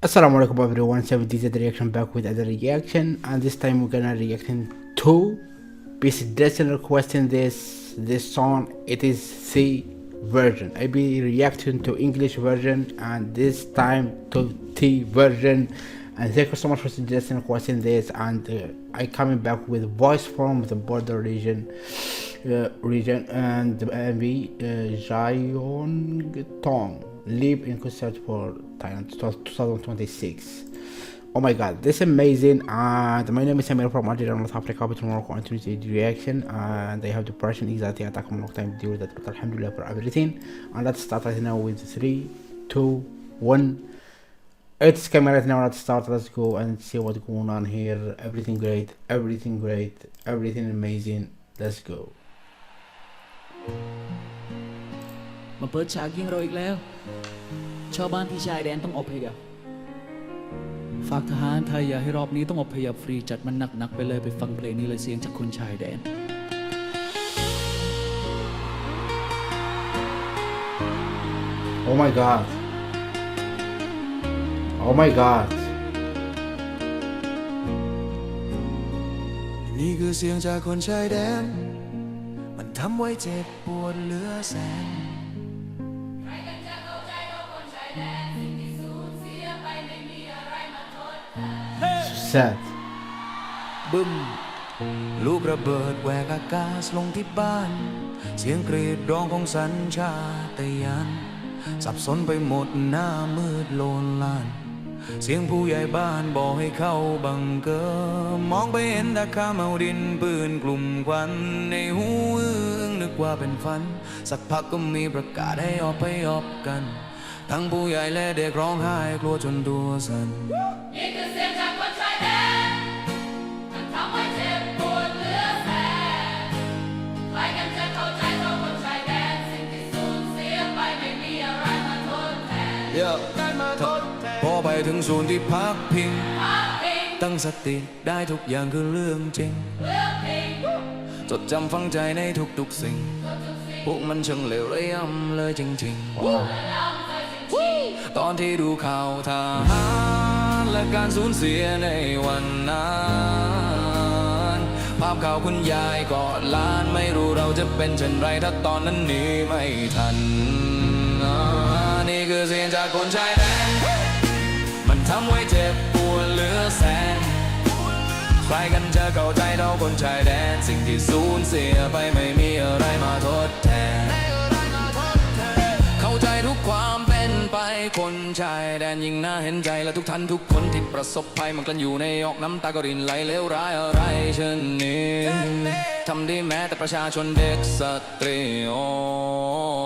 Assalamu alaikum everyone, so this is the reaction back with other reaction, and this time we're gonna reacting to basic Destiny requesting this song. It is C version. I be reacting to English version and this time to T version, and thank you so much for suggesting requesting this, and I coming back with voice from the border region and the Mv-Jaioongtong live in concert for Thailand 2026. Oh my god, this is amazing. And my name is Samir from Algeria, North Africa, but tomorrow going to the reaction, and I have the person exactly attack long time to do that, but alhamdulillah for everything. And let's start right now with 3 2 1. It's camera right now. Let's start. Let's go and see what's going on here. Everything great, everything great, everything amazing. Let's go. มาเปิดฉากยิงเราอีกแล้วชาวบ้านที่ชายแดนต้องอพยพฝากทหารไทยอย่าให้รอบนี้ต้องอพยพฟรีจัดมันหนักๆไปเลยไปฟังเพลงนี้เลยเสียงจากคนชายแดน Oh my god. Oh my god. นี่คือเสียงจากคนชายแดนมันทำไว้เจ็บปวดเหลือแสนใครกันจะเข้าใจเราคนชายแดนสิ่งที่สูญเสียไปไม่มีอะไรมาทดแทน Sad. บึ้มลูกระเบิดแหวกอากาศลงที่บ้านเสียงกรีดร้องของสัญชาตญาณสับสนไปหมดหน้ามืดโลนลานเสียงผู้ใหญ่บ้านบอกให้เข้าบังเกอร์มองไปเห็นตะขาเอาดินปืนกลุ่มควันในหูอึ้งนึกว่าเป็นฝันสักพักก็มีประกาศให้ออกไปออกกันทั้งผู้ใหญ่และเด็กร้องไห้กลัวจนตัวสั่นนี่คือเสียงจากคนชายแดนมันทำให้เจ็บปวดเหลือแสนใครกันจะเข้าใจเราคนชายแดนสิ่งที่สูญเสียไปไม่มีอะไรมาทดแทนได้มาทดแทนพอไปถึงศูนย์ที่พักพิงตั้งสติได้ทุกอย่างคือเรื่องจริงจดจำฝังใจในทุกๆสิ่งพวกมันช่างเลวระยำเลยจริงๆตอนที่ดูข่าวทหารและการสูญเสียในวันนั้นภาพข่าวคุณยายกอดหลานไม่รู้เราจะเป็นเช่นไรถ้าตอนนั้นหนีไม่ทันนี่คือเสียงจากคนชายแดนมันทำไว้เจ็บปวดเหลือแสนใครกันจะเข้าใจเราคนชายแดนสิ่งที่สูญเสียไปไม่มีอะไรมาทดแทนเข้าใจทุกความเป็นไปคนชายแดนยิ่งน่าเห็นใจและทุกท่านทุกคนที่ประสบภัยมันกลั้นอยู่ในออกน้ำตาก็รินไหลเลวร้ายอะไรเช่นนี้ทำได้แม้แต่ประชาชนเด็กสตรี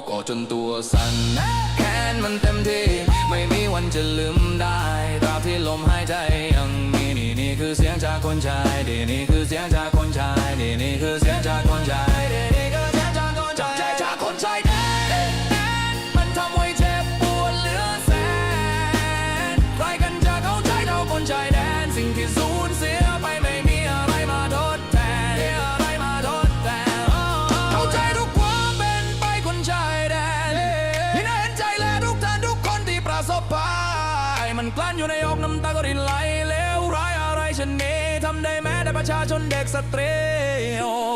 ก็จนตัวสั่นแค้นมันเต็มที่ไม่มีวันจะลืมได้ตราบที่ลมหายใจยังมีนี่คือเสียงจากคนชายแดนนี่คือเสียงจากคนชายแดนนี่คือเสียงจากคนชายแดนนี่คือเสียงจากคนชายแดนจากคนชายแดนมันทำไว้เจ็บปวดเหลือแสนใครกันจะเข้าใจเราคนชายแดนสิ่งที่สูญเสียไปไม่มีอะไรมาทดแทนเข้าใจทุกความเป็นไปคนชายแดนที่น่าเห็นใจและทุกท่านทุกคนที่ประสบภัยมันกลั้นอยู่ในอกน้ำตาก็รินไหลเลวร้ายอะไรเช่นนี้ทำได้แม้แต่ประชาชนเด็กสตรี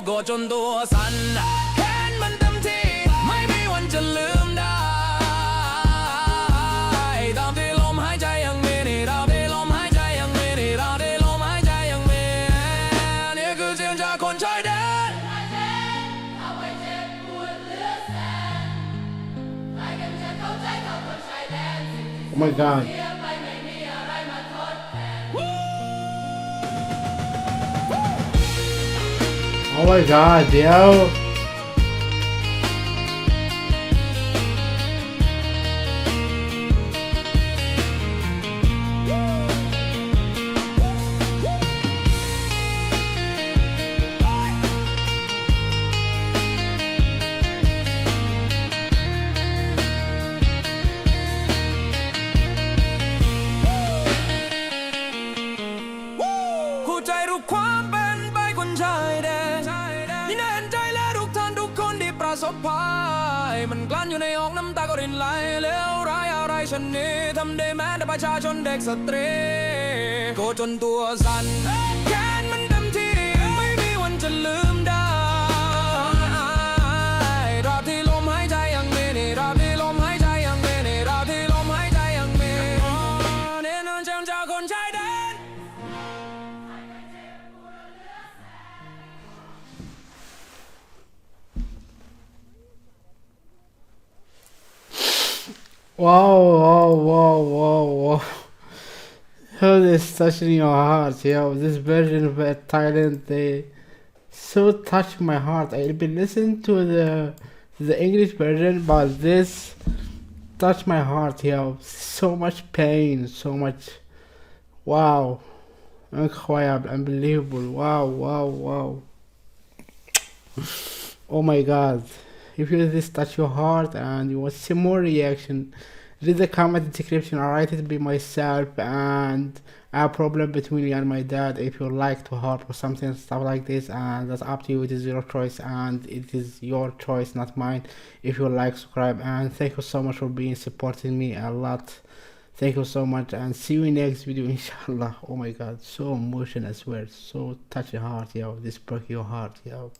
ก็จนตัวสั่นแค้นมันเต็มที่ไม่มีวันจะลืมได้ตามที่ลมหายใจยังมีนี่ตามที่ลมหายใจยังมีนี่ตามที่ลมหายใจยังมีนี่คือเสียงจากคนชายแดนเอาไว้เจ็บปวดเหลือแสนใครกันจะเข้าใจเราคนชายแดน Oh my god. เสียไปไม่มีอะไรมาทดแทน Oh my god, yo.เข้าใจทุกความเป็นไปคนชายแดนที่น่าเห็นใจและทุกท่านทุกคนที่ประสบภัยมันกลั้นอยู่ในอกน้ำตาก็รินไหลเลวร้ายอะไรเ ชนนี้ทำได้แม้แต่ประชาชนเด็กสตรีโกรธจนตัวสั่นแค้นมันเต็มที่ไม่มีวันจะลืมได้ตราบที่ลมหายใจยังมีนี่ตราบที่ลมหายใจยังมีนี่ตราบที่ลมหายใจยังมีนี่นั่นเชิงจากคนชายแดน Wow, wow, wow, wow, wow. How this touching your heart, yo. This version of Thailand, they so touched my heart. I've been listening to the English version, but this touched my heart, yo. So much pain, so much. Wow, incredible, unbelievable. Wow, wow, wow. Oh my God. If you this touch your heart and you want some more reaction, read the comment description. I write it by myself, and I have a problem between me and my dad. If you like to help or something stuff like this, and that's up to you. It is your choice and it is your choice, not mine. If you like, subscribe, and thank you so much for being supporting me a lot. Thank you so much, and see you in next video, inshallah. Oh my God, so emotional, I swear, so touch your heart, yo. This broke your heart, yo.